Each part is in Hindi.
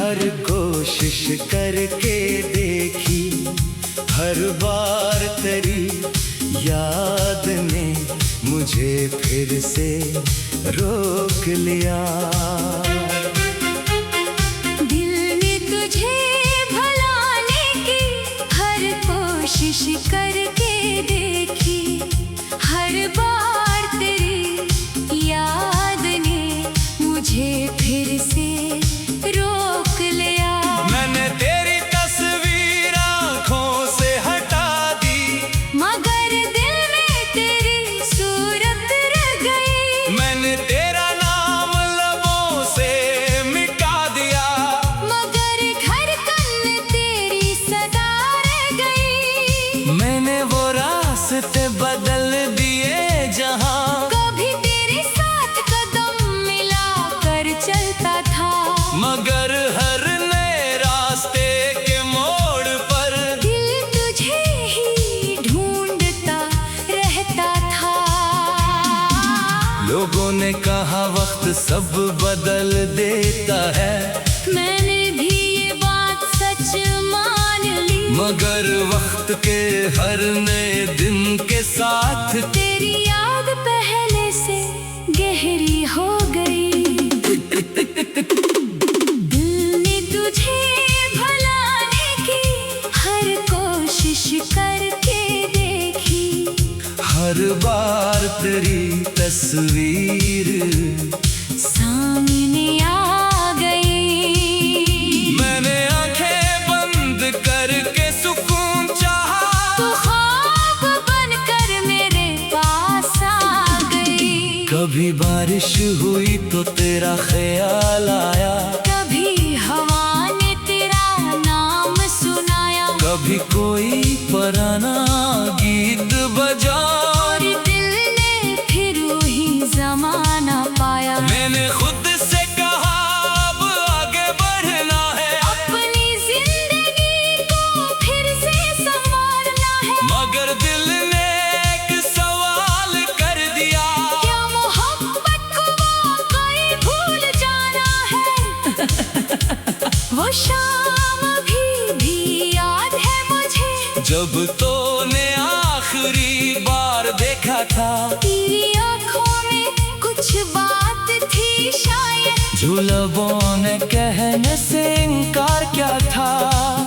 हर कोशिश करके देखी, हर बार तेरी याद ने मुझे फिर से रोक लिया। दिल ने तुझे भुलाने की हर कोशिश करके देखी, हर बार तेरी याद ने मुझे फिर से रोक लिया। मैंने तेरी तस्वीर आँखों से हटा दी, मगर दिल में तेरी सूरत रह गई। मैंने तेरा नाम लबों से मिटा दिया, मगर धड़कन में तेरी सदा रह गई। मैंने वो रास्ते बदल दिए जहाँ कभी तेरे साथ कदम मिला कर चलता था, मगर हर नए रास्ते के मोड़ पर दिल तुझे ही ढूंढता रहता था। लोगों ने कहा वक्त सब बदल देता है, मैंने भी ये बात सच मान ली, मगर वक्त के हर नए दिन के साथ तेरी याद पहले से गहरी हो गई। दिल ने तुझे भुलाने की हर कोशिश करके देखी, हर बार तेरी तस्वीर सामने आ गई। मैंने आंखें बंद करके सुकून चाहा, तू ख्वाब बनकर मेरे पास आ गई। कभी बारिश हुई तो तेरा ख्याल आया, कभी हवा ने तेरा नाम सुनाया, कभी कोई पुराना गीत बजा, और दिल ने फिर वही जमाना पाया। मैंने खुद से कहा अब आगे बढ़ना है, अपनी जिंदगी को फिर से संवारना है, मगर दिल ने एक सवाल कर दिया, क्या मोहब्बत को वाकई भूल जाना है। वो शाम भी याद है मुझे, जब तूने आखिरी बार देखा था, तेरी आंखों में कुछ बात थी शायद, जो लबों ने कहने से इनकार क्या था।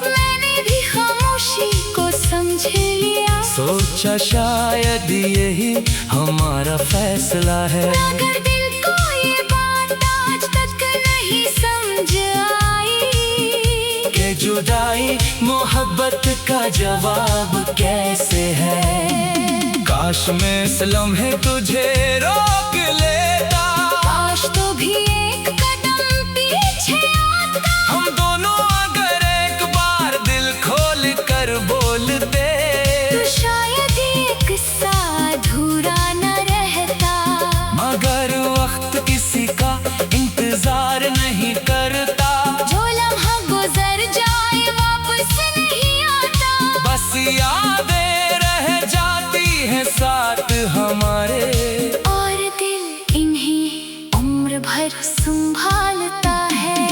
मैंने भी खामोशी को समझ लिया, सोचा शायद यही हमारा फैसला है, मगर दिल को ये बात आज तक नहीं समझ आई कि जुदाई मोहब्बत का जवाब कैसे है। काश मैं इस लम्हे तुझे रोक लेता, काश तो भी एक कदम पीछे आता, हम दोनों अगर एक बार दिल खोल कर बोलते, तो शायद ये किस्सा अधूरा न रहता। मगर वक्त किसी का इंतजार नहीं करता, जो लम्हा गुजर जाए वापस नहीं आता, बस यादें रह जाती हैं साथ हमारे, और दिल इन्हीं उम्र भर संभालता है।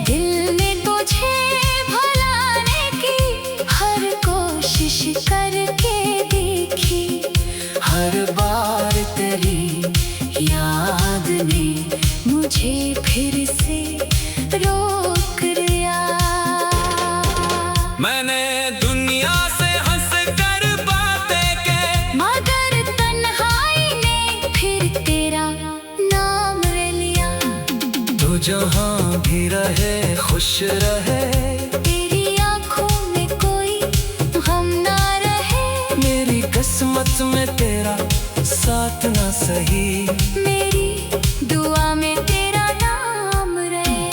दिल ने तुझे भुलाने की हर कोशिश करके देखी, हर बार तेरी याद ने मुझे फिर से रोक लिया। मैंने दुनिया से हंस कर बातें की, मगर तन्हाई ने फिर तेरा नाम ले लिया। तो जहाँ भी रहे खुश रहे, तेरी आंखों में कोई गम ना रहे, मेरी किस्मत में तेरा साथ ना सही, मेरी दुआ में तेरा नाम रहे।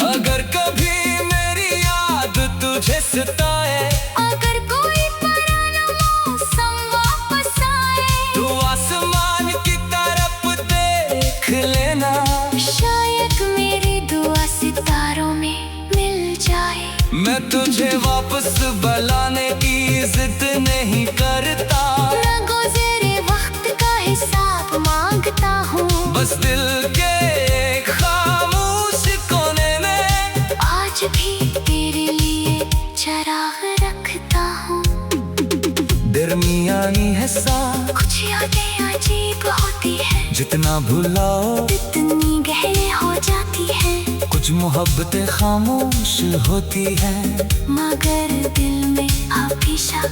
अगर कभी मेरी याद तुझे सताए, अगर कोई पुराना मौसम वापस आए, तू आसमान की तरफ देख लेना, शायद मेरी दुआ सितारों में मिल जाए। मैं तुझे वापस बुलाने की जिद नहीं करता, मैं गुज़रे वक्त का हिसाब मांगता हूँ, बस दिल के एक खामोश कोने में दरमियानी है साथ। कुछ यादें अजीब होती है, जितना भुलाओ इतनी गहरी हो जाती है। कुछ मोहब्बतें खामोश होती है, मगर दिल में हमेशा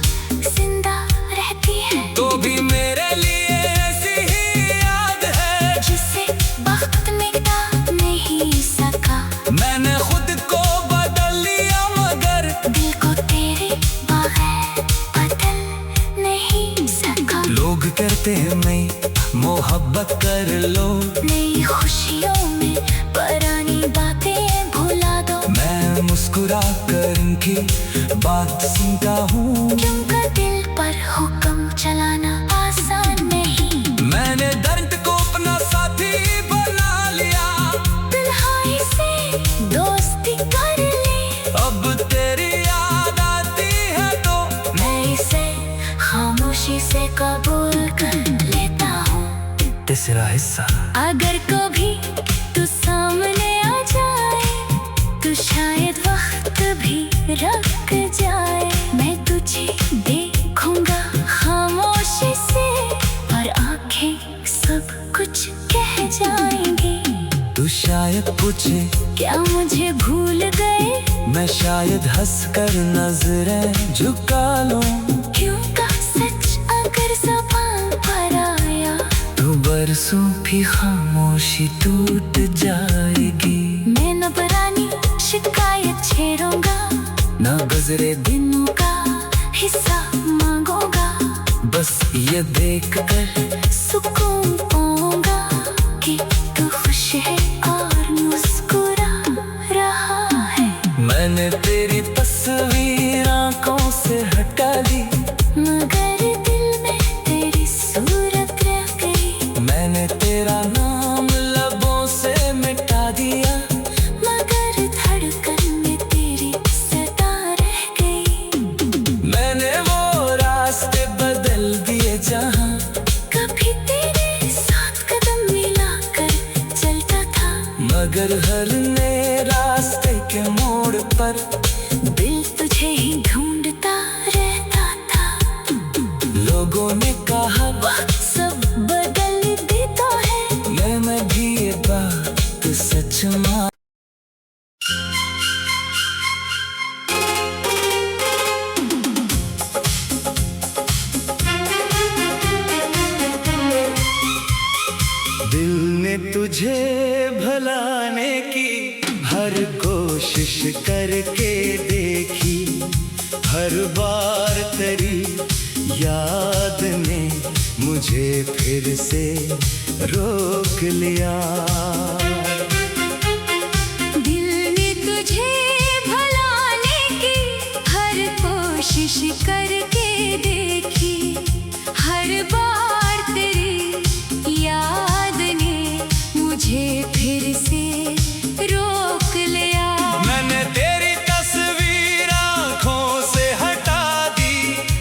जिंदा रहती है। तो भी मेरे लिए ऐसी ही याद है, जिसे वक्त मिटा नहीं सका। मैंने खुद को बदल लिया मगर दिल को तेरे बगैर बदल नहीं सका। लोग कहते हैं मैं मोहब्बत कर लो, नई खुशियों में पुरानी बातें भुला दो। मैं मुस्कुरा कर इनकी बात सुनता हूँ, क्योंकि दिल पर हुक्म चलाना आसान नहीं। मैंने दर्द को अपना साथी बना लिया, तन्हाई से दोस्ती कर ली। अब तेरी याद आती है तो मैं इसे खामोशी से कबूल कर लेता हूँ। तीसरा हिस्सा। अगर कभी तू सामने आ जाए तो शायद वक्त भी रुक जाए। मैं तुझे देखूंगा खामोशी से और आंखें सब कुछ कह जाएंगी। तू शायद पूछे क्या मुझे भूल गए, मैं शायद हंस कर नजरें झुका लूं। क्यों का सच अगर ज़बान पर आया तू बरसों भी खामोशी टूट जाएगी। मैं न पुरानी शिकायत छेड़ूंगा, ना गुजरे दिनों का हिस्सा मांगूंगा। बस ये देख कर सुकून पाऊंगा कि तू खुश है और मुस्कुरा रहा है। मैंने तेरी तस्वीर आंखों से हटा ली, मगर दिल में तेरी सूरत रह गई। मैंने तेरा नाम लबों से मिटा दिया, मगर धड़कन में तेरी सदा रह गई। मैंने वो रास्ते बदल दिए जहाँ कभी तेरे साथ कदम मिला कर चलता था, मगर हर नए रास्ते के मोड़ पर दिल तुझे ही ढूंढता रहता था। लोगों ने कहा वक्त सब बदल देता है, मैं भी ये बात सच मान। दिल ने तुझे भुलाने की हर कोशिश करके देखी, हर बार तेरी याद ने मुझे फिर से रोक लिया। दिल ने तुझे भुलाने की हर कोशिश करके देखी, हर बार तेरी याद ने मुझे फिर से रोक लिया। मैंने तेरी तस्वीर आंखों से हटा दी,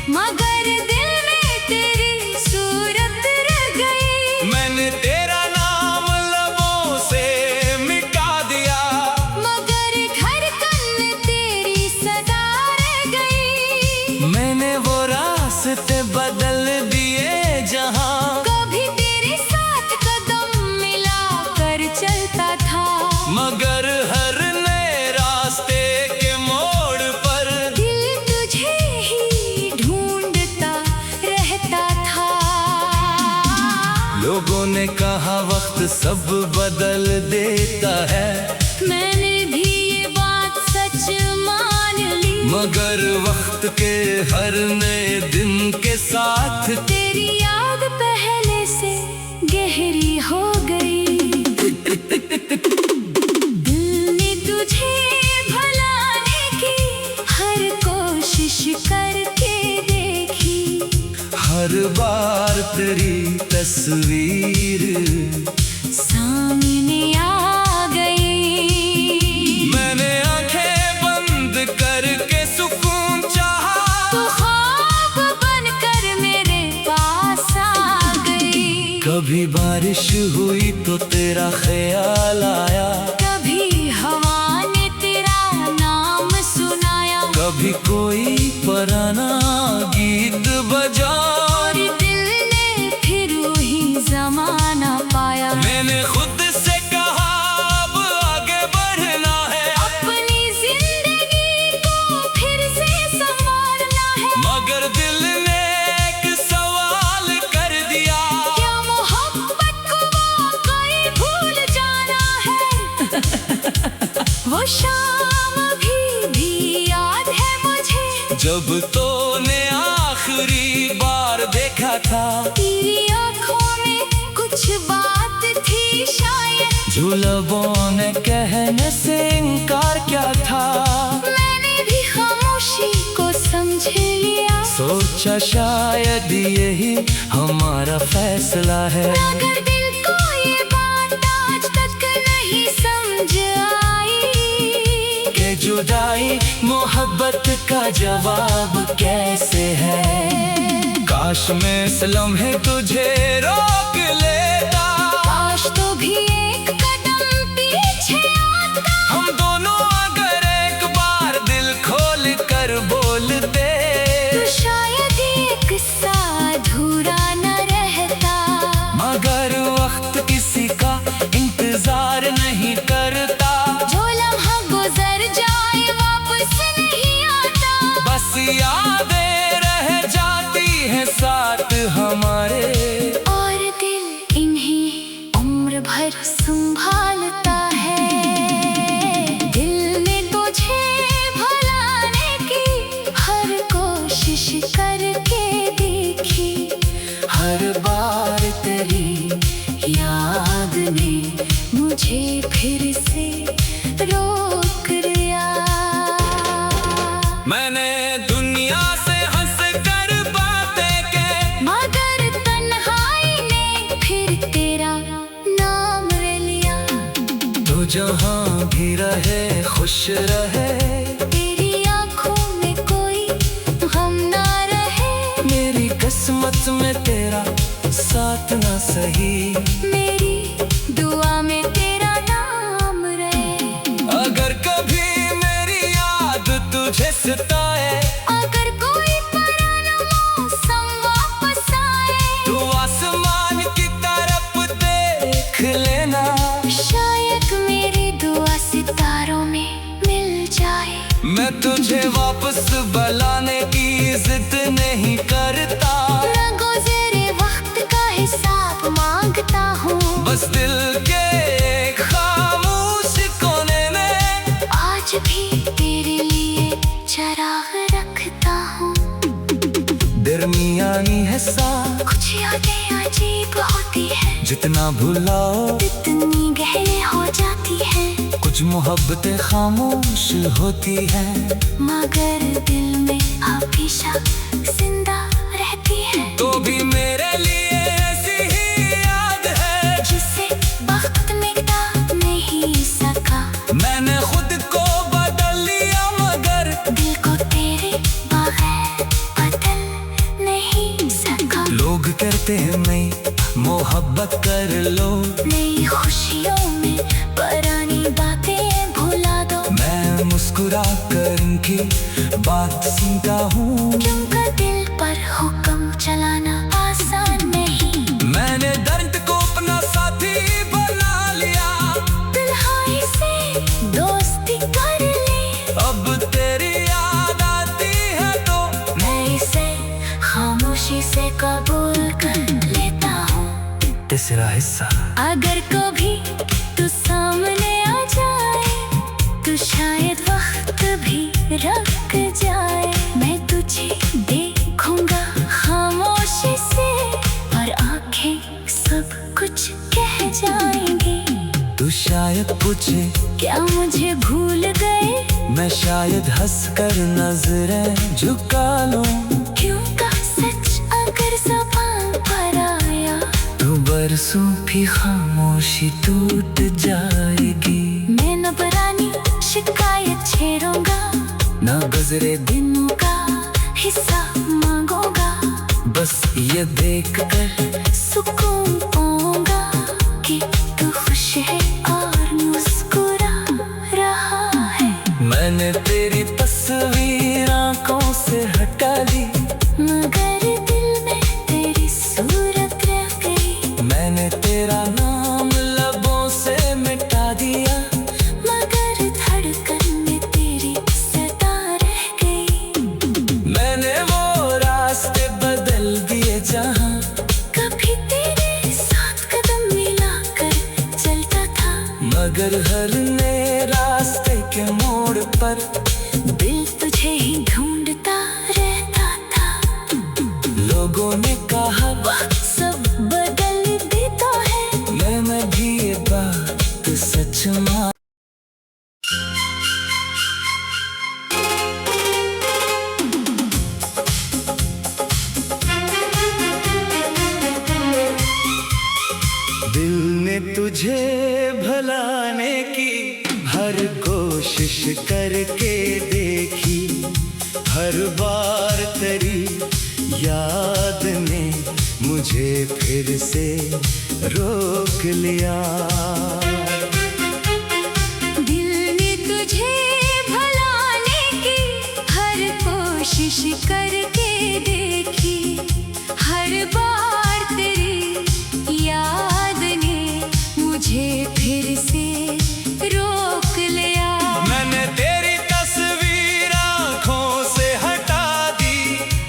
मगर दिल में तेरी सूरत रह गई। मैंने तेरा नाम लबों से मिटा दिया, मगर धड़कन में तेरी सदा रह गई। मैंने वो रास्ते बदल दिए जहाँ कभी तेरे साथ कदम मिला कर चलता था, मगर हर नए रास्ते के मोड़ पर दिल तुझे ही ढूंढता रहता था। लोगों ने कहा वक्त सब बदल देता है, मैंने भी ये बात सच मान ली, मगर वक्त के हर नए दिन के साथ तेरी याद पहले से गहरी हो गई। दिल ने तुझे भुलाने की हर कोशिश करके देखी, हर बार तेरी तस्वीर सामने आ गई। मैंने आंखें बंद करके सुकून चाहा, तू ख्वाब बनकर मेरे पास आ गई। कभी बारिश हुई तो तेरा ख्याल आया, कभी हवा ने तेरा नाम सुनाया, कभी कोई पुराना गीत बजा वो शाम अभी भी याद है मुझे, जब तूने आखिरी बार देखा था। तेरी आंखों में कुछ बात थी शायद, जो लबों ने कहने से इनकार क्या था। मैंने भी खामोशी को समझ लिया, सोचा शायद यही हमारा फैसला है। मगर दिल को ये बात आज तक नहीं समझ आई कि जुदाई मोहब्बत का जवाब कैसे है। काश मैं इस लम्हे तुझे रोक लेता, काश तो भी एक कदम पीछे आता। हम दोनों अगर एक बार दिल खोल कर बोलते, तो शायद ये किस्सा अधूरा न रहता। मगर वक्त किसी का इंतजार नहीं करता। जो लम्हा गुजर जाए वापस नहीं आता, बस यादें रह जाती हैं साथ हमारे। और दिल इन्हीं उम्र भर संभालता है। दिल ने तुझे भुलाने की हर कोशिश करके देखी, हर बार तेरी याद ने मुझे फिर से रोक लिया। मैंने दुनिया से हंस कर बातें की, मगर तन्हाई ने फिर तेरा नाम ले लिया। तो जहाँ भी रहे खुश रहे, तेरी आंखों में कोई गम ना रहे। मेरी किस्मत में तेरा साथ ना सही। मेरी दुआ में तेरा नाम रहे। अगर कभी मेरी याद तुझे सताए, अगर कोई पुराना मौसम वापस आए, तू आसमान की तरफ देख लेना। शायद मेरी दुआ सितारों में मिल जाए। मैं तुझे वापस बुलाने की जिद नहीं करता, न गुज़रे वक्त का हिसाब मांगता हूँ। बस दिल के एक खामोश कोने में आज भी तेरे लिए चराग रखता हूँ। दरमियानी है साथ, कुछ यादें अजीब होती है, जितना भुलाओ इतनी गहरी हो जाती है। कुछ मोहब्बतें खामोश होती हैं, मगर दिल में हमेशा जिंदा रहती है। तो भी मेरे लिए ऐसी ही याद है, जिसे वक्त मिटा नहीं सका। मैंने खुद को बदल लिया, मगर दिल को तेरे बगैर बदल नहीं सका। लोग कहते हैं नहीं मोहब्बत कर लो, नई खुशियों में पुरानी बातें भुला दो। मैं मुस्कुरा कर उनकी बात सुनता हूँ, क्योंकि दिल पर हुक्म चलाना आसान नहीं। मैंने दर्द को अपना साथी बना लिया, तन्हाई से दोस्ती कर ली। अब तेरी याद आती है तो मैं इसे खामोशी से कबूल कर लेता हूँ। तीसरा हिस्सा। अगर कभी तू सामने आ जाए, तो शायद वक्त भी रुक जाए। मैं तुझे देखूंगा खामोशी से, और आंखें सब कुछ कह जाएंगी। तू शायद पूछे क्या मुझे भूल गए, मैं शायद हंस कर नजरें झुका लूं। क्यों का सच अगर ज़बान पर आया, तू बरसों भी खामोशी टूट जाएगी। मैं न पुरानी शिकायत छेड़ूंगा, ना गुजरे दिनों का हिस्सा मांगूंगा। बस ये देख कर सुकून पाऊंगा कि तू खुश है और मुस्कुरा रहा है। मैंने तेरी तस्वीर आंखों से हटा ली, मगर दिल में तेरी सूरत रह गई। मैंने तेरा नाम लबों से मिटा दिया, मगर धड़कन में तेरी सदा रह गई। मैंने वो रास्ते बदल दिए जहाँ कभी तेरे साथ कदम मिलाकर चलता था, मगर हर नए रास्ते पर दिल तुझे ही ढूंढता रहता था। लोगों ने कहा वक्त सब बदल देता है, मैं भी ये बात सच मान। दिल ने तुझे भुलाने की हर कोशिश करके देखी, हर बार तेरी याद ने मुझे फिर से रोक लिया। दिल ने तुझे भुलाने की हर कोशिश करके देखी, हर बार तेरी याद ने मुझे फिर से रोक लिया। मैंने तेरी तस्वीर आँखों से हटा दी,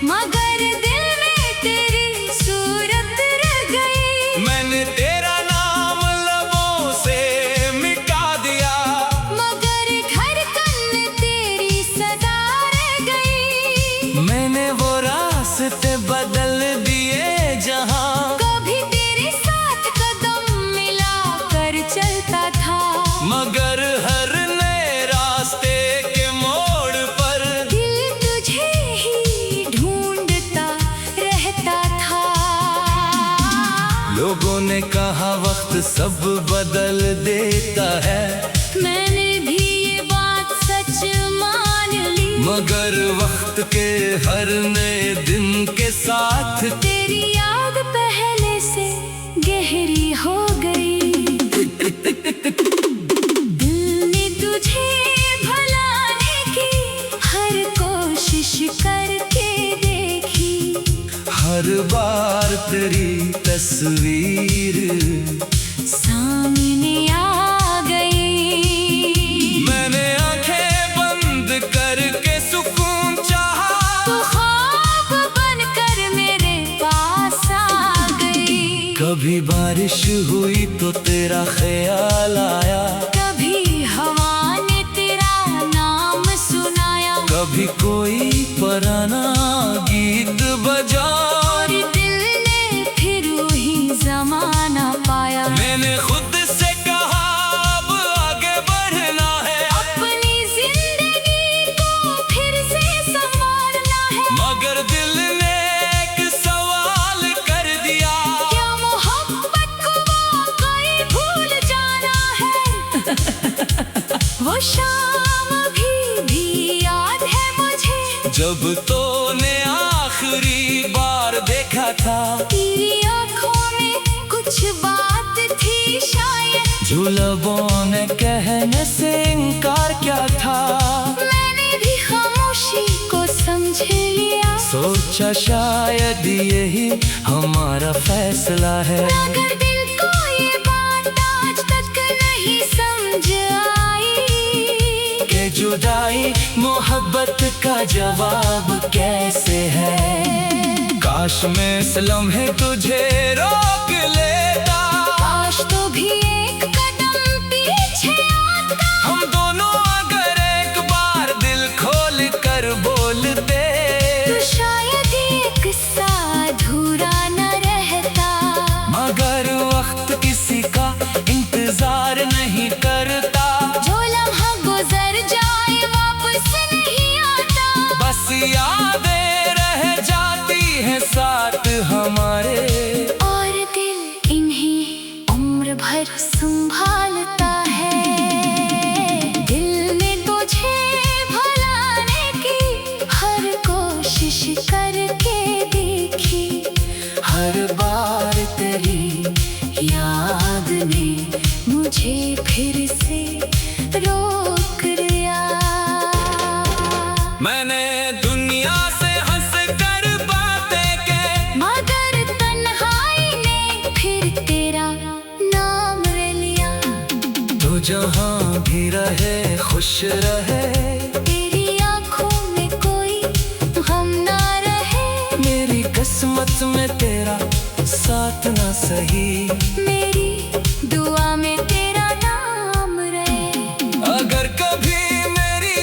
मगर दिल में तेरी सूरत रह गई। मैंने तेरा नाम लबों से मिटा दिया, मगर धड़कन तेरी सदा रह गई। मैंने वो रास्ते बदल दिए जहाँ कभी तेरे साथ कदम मिला कर चलता था, मगर हर नए रास्ते के मोड़ पर दिल तुझे ही ढूंढता रहता था। लोगों ने कहा वक्त सब बदल देता है, मैंने भी ये बात सच मान ली, मगर वक्त के हर नए दिन के साथ तेरी याद पहले से गहरी हो गई। दिल ने तुझे भुलाने की हर कोशिश करके देखी, हर बार तेरी तस्वीर सामने आ गई। मैंने आंखें बंद करके सुकून चाहा, तू ख्वाब बनकर मेरे पास आ गई। कभी बारिश हुई तो तेरा ख्याल आया, कभी हवा ने तेरा नाम सुनाया, कभी कोई पुराना गीत बजा, और दिल ने फिर वही जमाना पाया। मैंने खुद से कहा अब आगे बढ़ना है, अपनी जिंदगी को फिर से संवारना है, मगर दिल ने एक सवाल कर दिया, क्या मोहब्बत को वाकई भूल जाना है। वो शाम भी याद है मुझे, जब तूने आखिरी बार देखा था, तेरी आंखों में कुछ बात थी शायद, जो लबों ने कहने से इनकार क्या था। मैंने भी खामोशी को समझ लिया, सोचा शायद यही हमारा फैसला है, मगर दिल को ये बात आज तक नहीं समझ आई कि जुदाई मोहब्बत का जवाब कैसे है। काश मैं इस लम्हे तुझे रोक लेता, काश तो भी एक कदम पीछे आता, हम दोनों अगर एक बार दिल खोल कर बोलते, तो शायद ये किस्सा अधूरा न रहता। मगर वक्त किसी का इंतजार नहीं करता, जो लम्हा गुजर जाए वापस नहीं आता, बस यादें रह जाती हैं साथ हमारे, और दिल इन्हें उम्र भर संभालता है। दिल ने तुझे भुलाने की हर कोशिश करके देखी, हर बार तेरी याद ने मुझे फिर से रोक लिया। मैंने दुनिया से हंस कर बातें के, मगर तन्हाई ने फिर तेरा नाम ले लिया। तो जहाँ भी रहे खुश रहे, तेरी आंखों में कोई गम ना रहे, मेरी किस्मत में तेरा साथ ना सही, मेरी दुआ में तेरा नाम रहे। अगर कभी मेरी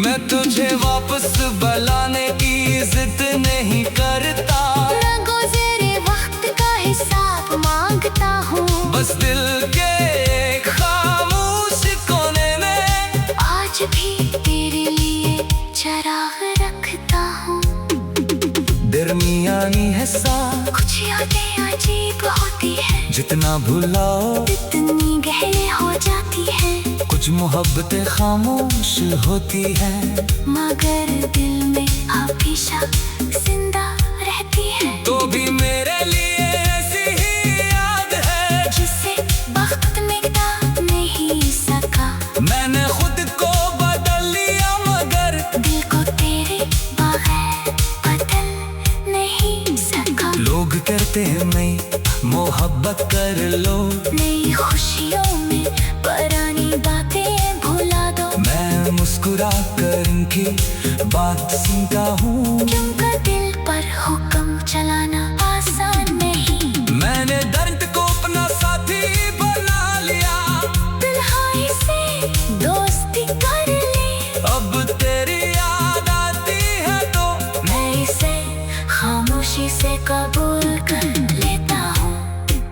मैं तुझे वापस बुलाने की जिद नहीं करता, ना गुज़रे वक्त का हिसाब मांगता हूँ। बस दिल के एक खामोश कोने में आज भी तेरे लिए चराग रखता हूँ। दरमियानी है साथ, कुछ यादें अजीब होती है, जितना भुलाओ इतनी गहरी हो जाती है। कुछ मोहब्बतें खामोश होती है, मगर दिल में हमेशा जिंदा रहती है। तो भी मेरे लिए ऐसी ही याद है, जिसे वक्त मिटा नहीं सका। मैंने खुद को बदल लिया मगर दिल को तेरे बगैर बदल नहीं सका। लोग कहते हैं मैं मोहब्बत कर लो, नई खुशियों में पुरानी बातें भुला दो। मैं मुस्कुरा कर इनकी बात सुनता हूँ, क्योंकि दिल पर हुक्म चलाना आसान नहीं। मैंने दर्द को अपना साथी बना लिया, तन्हाई से दोस्ती कर ले। अब तेरी याद आती है तो मैं इसे खामोशी से कबूल कर लेता हूँ।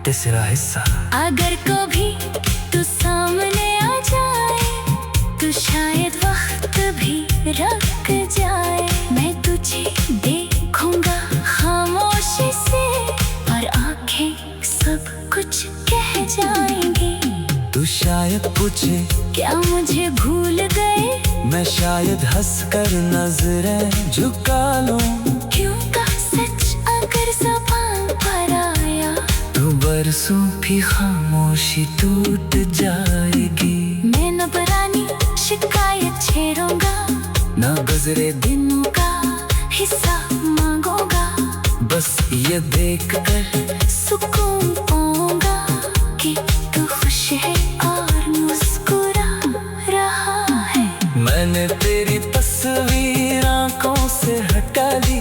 तीसरा हिस्सा। अगर कभी तू सामने आ जाए तो शायद वक्त भी रुक जाए। मैं तुझे देखूंगा खामोशी से और आंखें सब कुछ कह जाएंगी। तू शायद पूछे क्या मुझे भूल गए? मैं शायद हंस कर नजरें झुका लूं, क्यों का सच अगर ज़बान पर आया तू बरसों भी खामोशी टूट जाएगी। मैं न पुरानी शिकायत छेड़ूंगा, ना गुजरे दिनों का हिस्सा मांगूंगा। बस ये देख कर सुकून पाऊंगा कि तू खुश है और मुस्कुरा रहा है। मैंने तेरी तस्वीर आंखों से हटा ली,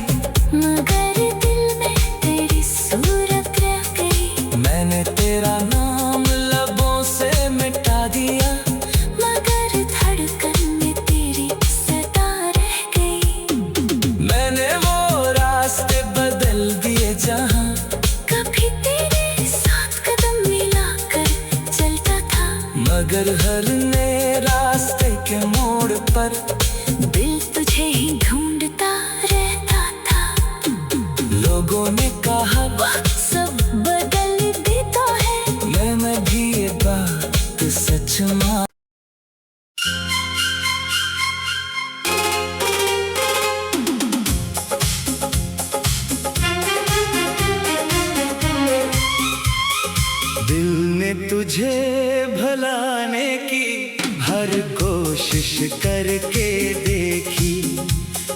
मगर दिल में तेरी सूरत रह गई। मैंने तेरा नाम लबों से मिटा दिया, मगर धड़कन में तेरी सदा रह गई। मैंने वो रास्ते बदल दिए जहाँ कभी तेरे साथ कदम मिलाकर चलता था, मगर हर नए रास्ते के मोड़ पर दिल तुझे ही ढूंढता रहता था। लोगों ने कहा वक्त सब बदल देता है, मैं भी ये बात सच मान। दिल ने तुझे भुलाने की हर कोशिश करके देखी,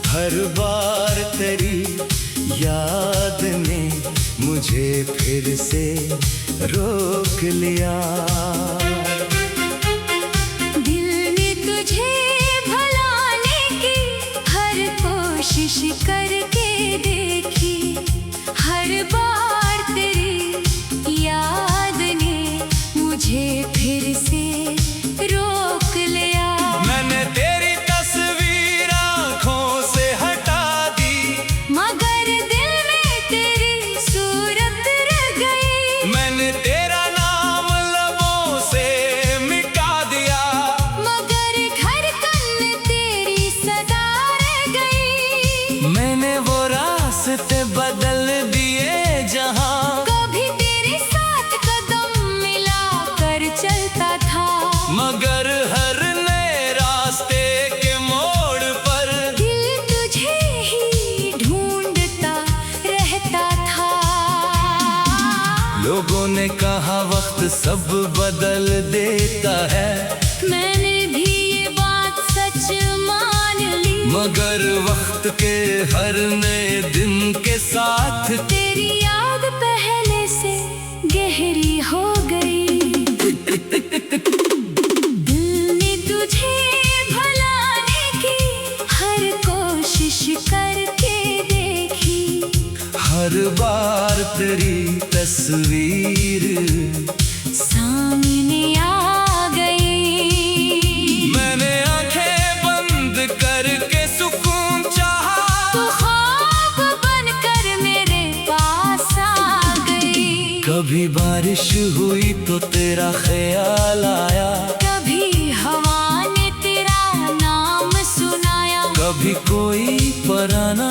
हर बार तेरी याद ने मुझे फिर से रोक लिया। दिल ने तुझे भुलाने की हर कोशिश करके देखी, हर बार तेरी याद ने मुझे फिर से रोक लिया। मैंने तेरी तस्वीर आंखों से हटा दी, मगर दिल में तेरी सूरत रह गई। मैंने तेरा नाम लबों से मिटा दिया, मगर धड़कन में तेरी सदा रह गई। मैंने वो रास्ते बदल दिए जहाँ कभी तेरे साथ कदम मिलाकर चलता था, मगर हर नए रास्ते के मोड़ पर दिल तुझे ही ढूंढता रहता था। लोगों ने कहा वक्त सब बदल देता है, मैंने भी ये बात सच मान ली, मगर वक्त के हर नए दिन के साथ तेरी याद पहले से गहरी हो गई। दिल ने तुझे भुलाने की हर कोशिश करके देखी, हर बार तेरी तस्वीर सामने आ गई। मैंने आंखें बंद कर कभी बारिश हुई तो तेरा ख्याल आया, कभी हवा ने तेरा नाम सुनाया, कभी कोई पुराना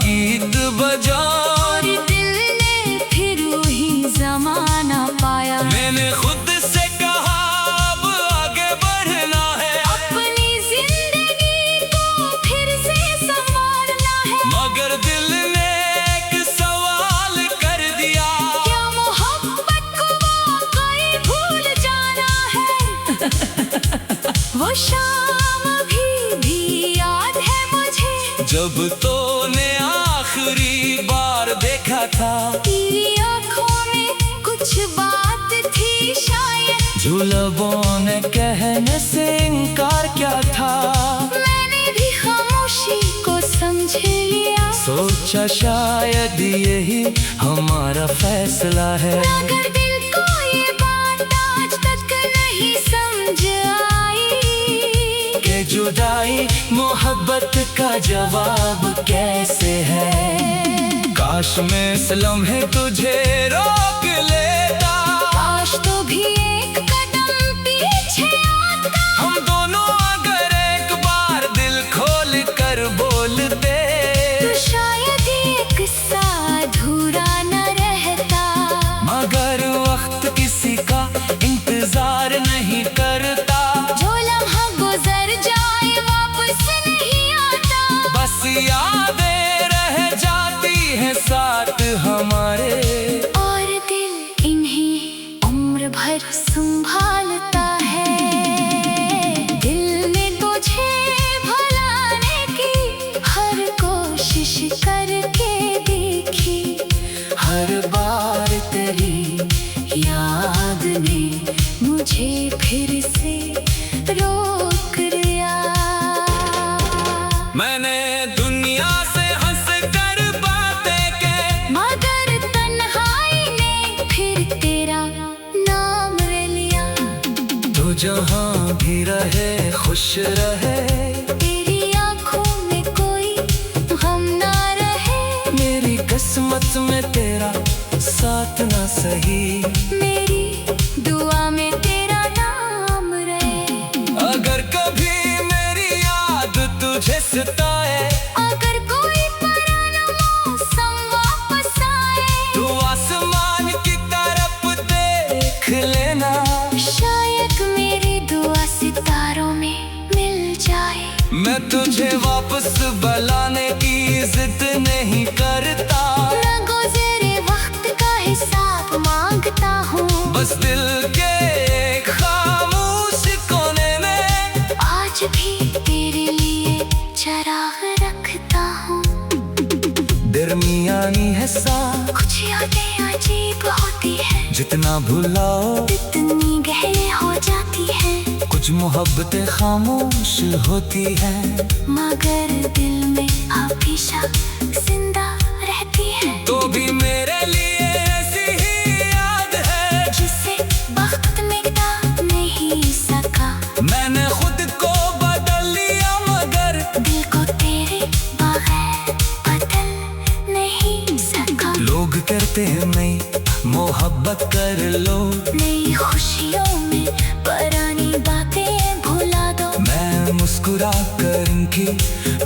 गीत बजा, और दिल ने फिर वही जमाना पाया। मैंने खुद से कहा अब आगे बढ़ना है, अपनी जिंदगी को फिर से संवारना है, मगर दिल ने एक सवाल कर दिया, क्या मोहब्बत को वाकई भूल जाना है? वो शाम अभी भी याद है मुझे, जब तूने आखिरी बार देखा था, तेरी आंखों में कुछ बात थी शायद, जो लबों ने कहने से इनकार क्या था। मैंने भी खामोशी को समझ लिया, सोचा शायद यही हमारा फैसला है, मगर दिल को ये बात आज तक नहीं समझ आई कि जुदाई मोहब्बत का जवाब कैसे है। काश मैं इस लम्हे तुझे रोक लेता, काश तो भी एक कदम पीछे आता, हम दोनों अगर एक बार दिल खोल कर बोलते, तो शायद ये किस्सा अधूरा न रहता। मगर वक्त किसी का इंतजार नहीं करता, जो लम्हा गुजर जाए वापस नहीं आता, बस यादें रह जाती हैं साथ हमारे, और दिल इन्हें उम्र भर संभालता है। दिल ने तुझे भुलाने की हर कोशिश करके देखी, हर बार तेरी याद ने मुझे फिर से रोक लिया। मैंने दुनिया से हंस कर बातें की, मगर तन्हाई ने फिर तेरा नाम ले लिया, तो जहाँ भी रहे खुश रहे, तेरी आंखों में कोई गम ना रहे, मेरी किस्मत में तेरा साथ ना सही, मेरी दुआ में तेरा नाम रहे। अगर कभी मेरी याद तुझे सताए, अगर कोई पुराना मौसम वापस आए, तू आसमान की तरफ देख लेना, शायद मेरी दुआ सितारों में मिल जाए। मैं तुझे वापस बुलाने की जिद नहीं करता, ना गुज़रे वक्त का हिसाब मांगता हूँ, बस दिल के एक खामोश कोने में आज भी तेरे लिए चराग रखता हूँ। दरमियानी है साथ, कुछ यादें अजीब होती है, जितना भुलाओ इतनी गहरी हो जाती है, कुछ मोहब्बतें खामोश होती हैं, मगर दिल में हमेशा जिंदा रहती है। तो भी मेरे लिए ऐसी ही याद है, जिसे वक्त मिटा नहीं सका, मैंने खुद को बदल लिया, मगर दिल को तेरे बगैर बदल नहीं सका। लोग कहते हैं नहीं मोहब्बत कर लो, नई खुशियों में पुरानी बातें भुला दो, मैं मुस्कुरा कर इनकी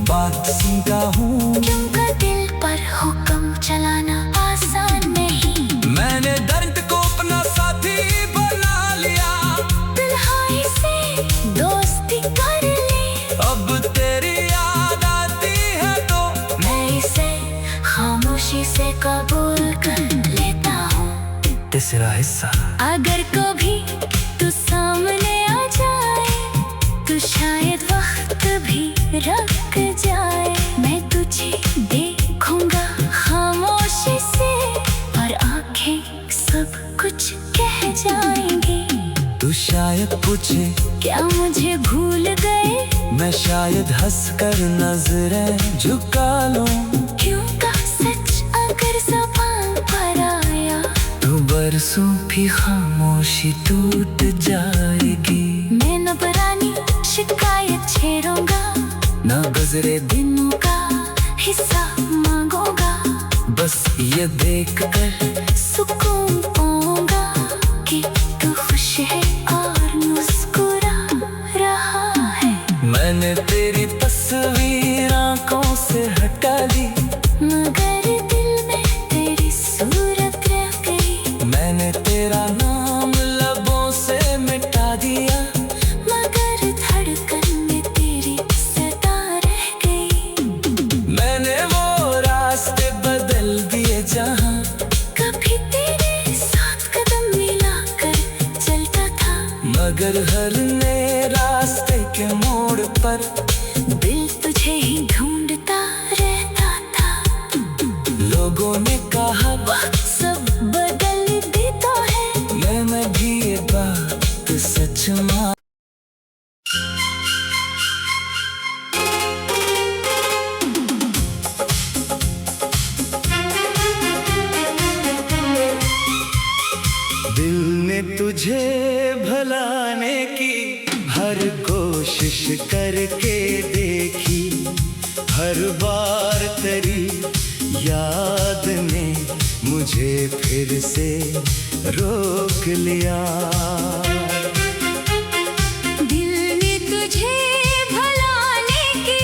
बात सुनता हूँ, क्योंकि दिल पर हुक्म चलाना आसान नहीं। मैंने दर्द को अपना साथी बना लिया, तन्हाई से दोस्ती कर ली, अब तेरी याद आती है तो मैं इसे खामोशी से कबूल कर लेता हूँ। तीसरा हिस्सा, अगर कभी तू सामने आ जाए, तो शायद वक्त भी रुक जाए, मैं तुझे देखूंगा खामोशी से, और आंखें सब कुछ कह जाएंगी। तू शायद पूछे क्या मुझे भूल गए, मैं शायद हंस कर नजरें झुका लूं, क्यों का सच अगर ज़बान पर आया, तू बरसों भी खामोशी टूट जाएगी। मैं न पुरानी शिकायत छेड़ूंगा, ना गुजरे दिनों का हिस्सा मांगूंगा, बस ये देख कर सुकून पाऊंगा। मैंने तेरी तस्वीर आंखों से हटा ली, मगर दिल में तेरी सूरत रह गई। मैंने तेरा नाम लबों से मिटा दिया, मगर धड़कन में तेरी सदा रह गई। मैंने वो रास्ते बदल दिए जहाँ कभी तेरे साथ कदम मिलाकर चलता था, मगर हर नए रास्ते के मोड़ पर दिल तुझे ही ढूंढता रहता था। लोगों ने कहा वक्त सब बदल देता है, मैं भी ये बात सच मान। दिल ने तुझे भुलाने की हर कोशिश करके देखी, हर बार तेरी याद ने मुझे फिर से रोक लिया। दिल ने तुझे भुलाने की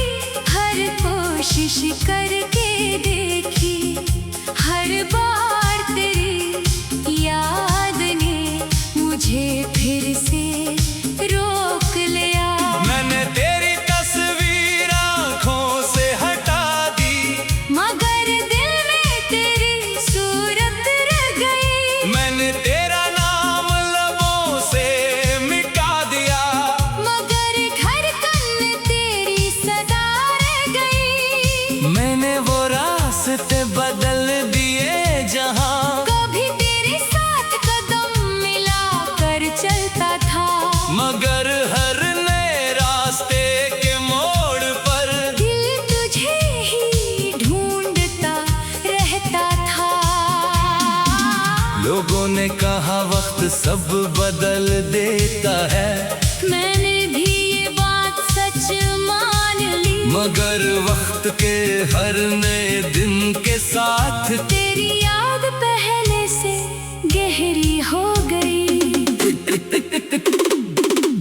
हर कोशिश करके देखी, हर बार तेरी याद ने मुझे फिर से रोक लिया। मैंने तेरी तस्वीर आंखों से हटा दी, मगर दिल में तेरी सूरत रह गई। मैंने तेरा नाम लबों से मिटा दिया, मगर धड़कन में तेरी सदा रह गई। मैंने वो रास्ते बदल दिए जहाँ कभी तेरे साथ कदम मिलाकर चलता था, मगर हर नए रास्ते के मोड़ पर दिल तुझे ही ढूंढता रहता था। लोगों ने कहा वक्त सब बदल देता है, मैंने भी ये बात सच मान ली, मगर वक्त के हर नए दिन के साथ तेरी याद पहले से गहरी हो गई।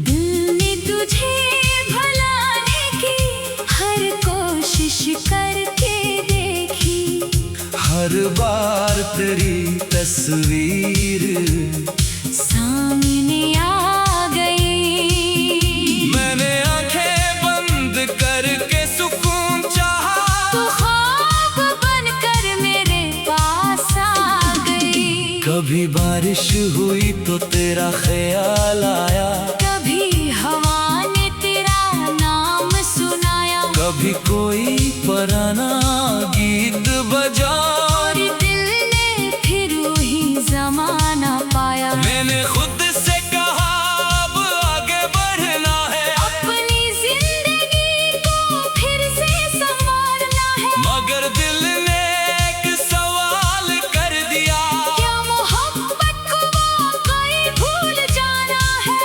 दिल ने तुझे भुलाने की हर कोशिश करके देखी, हर बार तेरी तस्वीर सामने आ गई। मैंने आंखें बंद करके सुकून चाहा, तू ख्वाब बनकर मेरे पास आ गई। कभी बारिश हुई तो तेरा ख्याल आया, कभी हवा ने तेरा नाम सुनाया, कभी कोई पुराना गीत बजा, और दिल ने फिर वही जमाना पाया। मैंने खुद से कहा अब आगे बढ़ना है, अपनी जिंदगी को फिर से संवारना है, मगर दिल ने एक सवाल कर दिया, क्या मोहब्बत को वाकई भूल जाना है।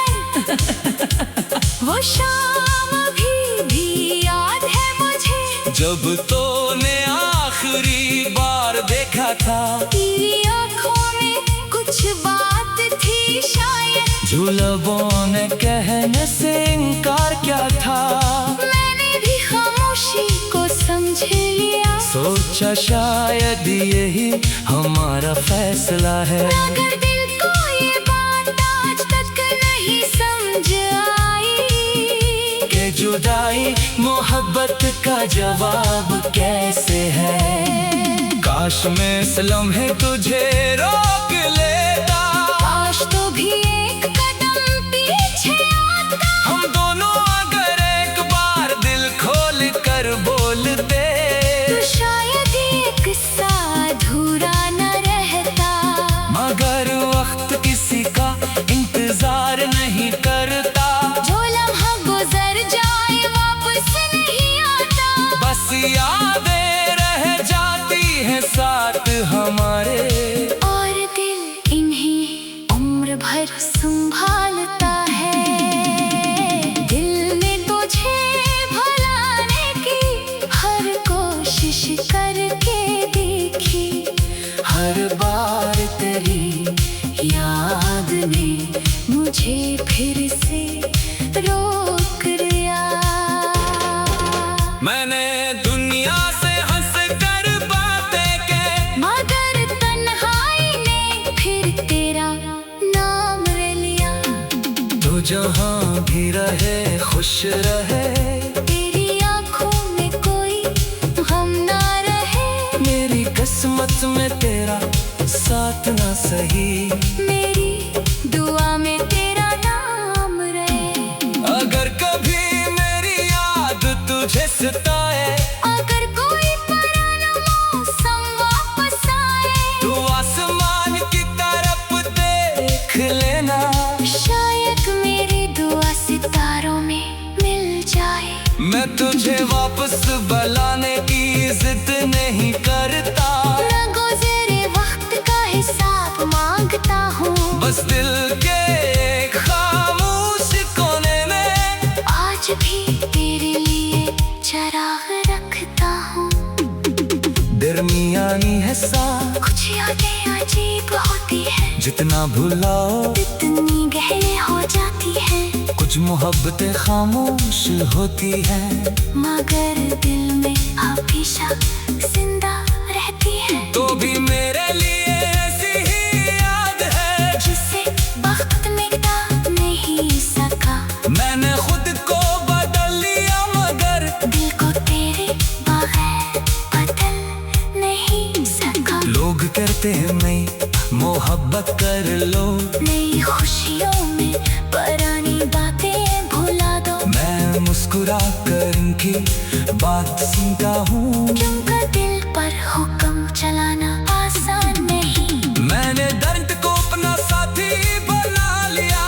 वो शाम भी याद है मुझे, जब तूने आखिरी बार देखा था, तेरी आंखों में कुछ बात थी शायद, जो लबों ने कहने से इनकार क्या था। मैंने भी खामोशी को समझ लिया, सोचा शायद यही हमारा फैसला है, मगर दिल को ये बात आज तक नहीं समझ आई कि जुदाई मोहब्बत का जवाब कैसे है। काश मैं इस लम्हे तुझे रोक लेता, काश तो भी एक कदम पीछे आता, हम दोनों अगर एक बार दिल खोल कर बोलते, तो शायद ये किस्सा अधूरा न रहता। मगर वक्त किसी का इंतजार नहीं करता, जो लम्हा गुजर जाए वापस नहीं आता, बस यादें रह जाती हैं साथ हमारे, और दिल इन्हें उम्र भर संभालता है। दिल ने तुझे भुलाने की हर कोशिश करके देखी, हर बार तेरी याद ने मुझे फिर से रोक लिया। मैंने दुनिया से हंस कर बातें की, मगर तन्हाई ने फिर तेरा नाम ले लिया। तू जहाँ भी रहे खुश रहे, तेरी आंखों में कोई गम ना रहे। मेरी किस्मत में तेरा साथ ना सही, मेरी दुआ में तेरा नाम रहे। अगर कभी मेरी याद तुझे सताए, अगर कोई पुराना मौसम वापस आए, तू आसमान की तरफ देख लेना। शायद मेरी दुआ सितारों में मिल जाए। मैं तुझे वापस बुलाने की जिद नहीं करता, न गुज़रे वक्त का हिसाब मांगता हूँ। बस दिल के एक खामोश कोने में आज भी तेरे लिए चराग रखता हूँ। दरमियानी है सा, कुछ यादें अजीब होती है, जितना भुलाओ इतनी गहरी हो जाती है। कुछ मोहब्बतें खामोश होती हैं, मगर दिल में हमेशा जिंदा रहती है। तो भी मेरे लिए ऐसी ही याद है, जिसे वक्त मिटा नहीं सका। मैंने खुद को बदल लिया मगर दिल को तेरे बगैर बदल नहीं सका। लोग कहते हैं नहीं मोहब्बत कर लो, नई खुशियों में पुरानी बातें भुला दो। मैं मुस्कुरा कर इनकी बात सुनता हूँ, क्योंकि दिल पर हुक्म चलाना आसान नहीं। मैंने दर्द को अपना साथी बना लिया,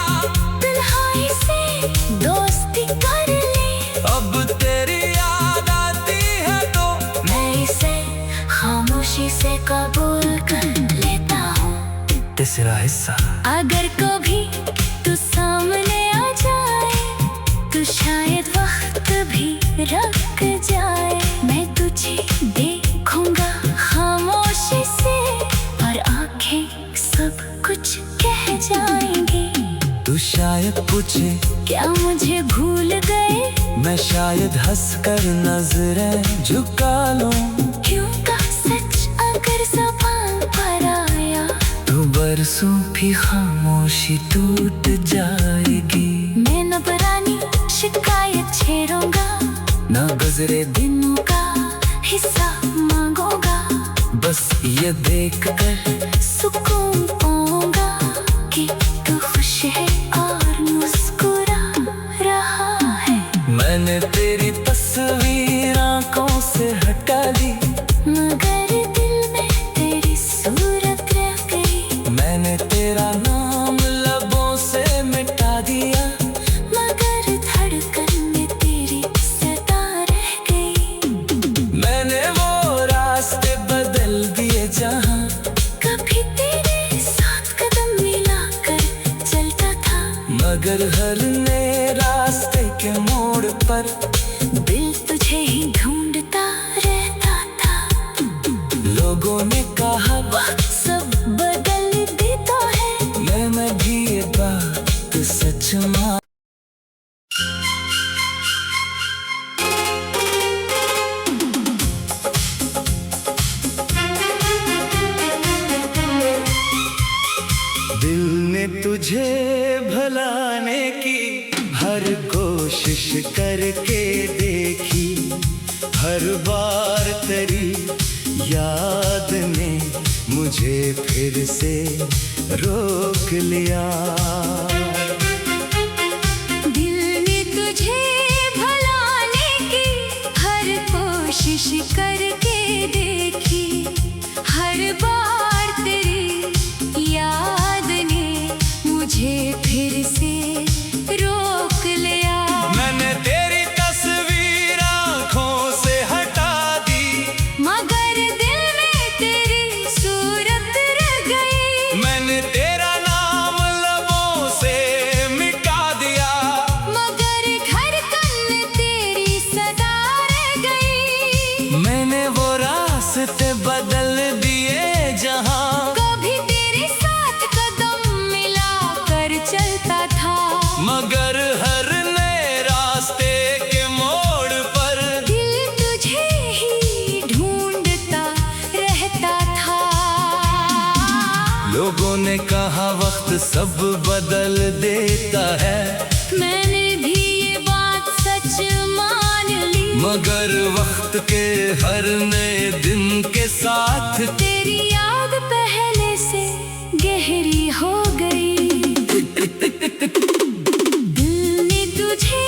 तन्हाई से दोस्ती कर ले। अब तेरी याद आती है तो मैं इसे खामोशी से कबूल कर लेता हूँ। तीसरा हिस्सा। अगर कभी तू सामने आ जाए, तो शायद वक्त भी रुक जाए। मैं तुझे देखूंगा खामोशी से, और आंखें सब कुछ कह जाएंगी। तू शायद पूछे क्या मुझे भूल गए? मैं शायद हंस कर नजरें झुका लूं, क्यों का सच अगर ज़बान पर आया, तू बरसों भी खामोशी टूट जाएगी। मैं न पुरानी शिकायत छेड़ूंगा, ना गुजरे दिनों का हिस्सा मांगूंगा। बस ये देख कर सुकून पाऊंगा कि तू खुश है और मुस्कुरा रहा है। मैंने तेरी तस्वीर आंखों से हटा दी, मगर दिल में तेरी सूरत रह गई। मैंने तेरा नाम लबों से मिटा दिया, मगर धड़कन में तेरी सदा रह गई। मैंने वो रास्ते बदल दिए जहाँ कभी तेरे साथ कदम मिलाकर चलता था, मगर हर नए रास्ते के मोड़ पर दिल तुझे ही ढूंढता रहता था। लोगों ने कहा वक्त सब बदल देता है, मैं भी ये बात सच मान। दिल ने तुझे भुलाने की हर कोशिश करके देखी, हर बार तेरी याद ने मुझे फिर से रोक लिया। दिल ने तुझे भुलाने की हर कोशिश करके देखी, हर बार तेरी याद ने मुझे फिर से रोक लिया। मैंने तेरी तस्वीर आंखों से हटा दी, मगर दिल में तेरी सूरत रह गई। मैंने तेरा नाम लबों से सब बदल देता है। मैंने भी ये बात सच मान ली, मगर वक्त के हर नए दिन के साथ तेरी याद पहले से गहरी हो गई। दिल ने तुझे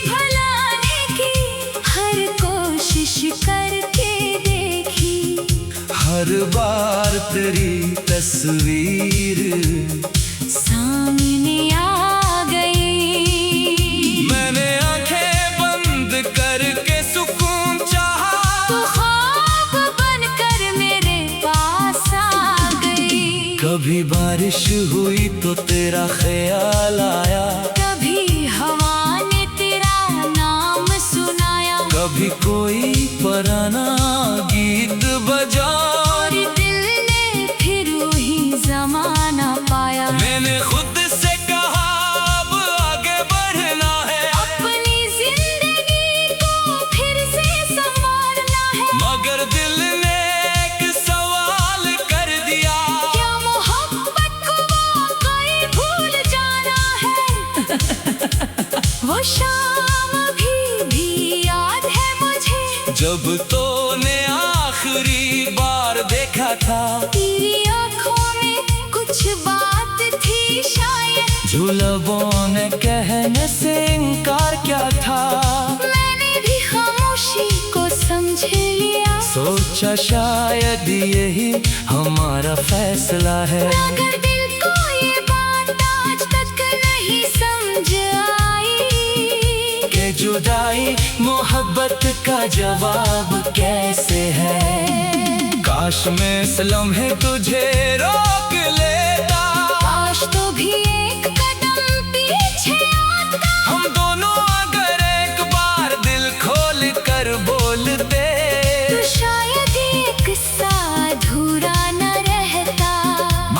भुलाने की हर कोशिश करके देखी, हर बार तेरी तस्वीर सामने आ गई। मैंने आंखें बंद करके सुकून चाहा, तू ख्वाब बनकर मेरे पास आ गई। कभी बारिश हुई तो तेरा ख्याल आया, कभी हवा ने तेरा नाम सुनाया, कभी कोई पुराना गीत बजा, और दिल ने फिर वही जमाना पाया। मैंने खुद से कहा अब आगे बढ़ना है, अपनी जिंदगी को फिर से संवारना है। मगर दिल ने एक सवाल कर दिया, क्या मोहब्बत को वाकई भूल जाना है? वो शाम अभी भी याद है मुझे, जब तूने आखिरी बार देखा था। तेरी आंखों में कुछ बात थी शायद, जो लबों ने कहने से इनकार क्या था। मैंने भी खामोशी को समझ लिया, सोचा शायद यही हमारा फैसला है। मगर दिल को ये बात आज तक नहीं समझ आई कि जुदाई मोहब्बत का जवाब कैसे है। काश मैं इस लम्हे तुझे रोक लेता, काश तो भी एक कदम पीछे आता। हम दोनों अगर एक बार दिल खोल कर बोलते, तो शायद ये किस्सा अधूरा न रहता।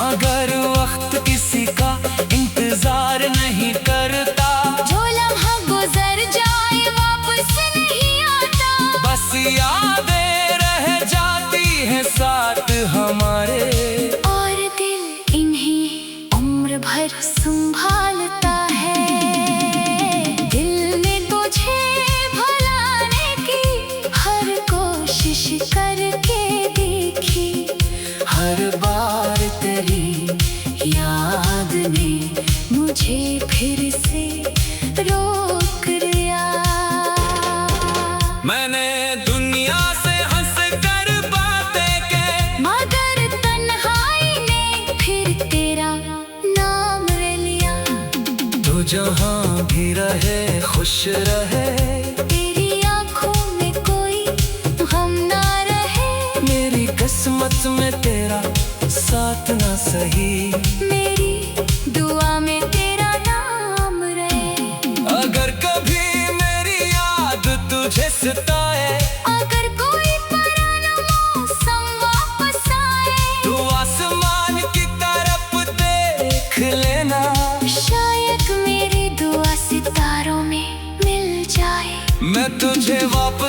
मगर वक्त किसी का इंतजार नहीं करता, जो लम्हा गुजर जाए वापस नहीं आता। बस यादें रह जाती हैं साथ हमारे। और दिल इन्हें उम्र भर संभालता है। दिल ने तुझे भुलाने की हर कोशिश करके देखी, हर बार तेरी याद ने मुझे फिर से रोक लिया। मैंने दुनिया से हंस कर बातें की, मगर तन्हाई ने फिर तेरा नाम लिया। तो जहाँ भी रहे खुश रहे, तेरी आंखों में कोई गम ना रहे। मेरी किस्मत में तेरा साथ ना सही, मेरी दुआ में तेरा नाम रहे। अगर कभी मेरी याद तुझे सताए, अगर कोई पुराना मौसम वापस आए, तू आसमान की तरफ देख लेना, शायद मेरी दुआ सितारों में मिल जाए। मैं तुझे वापस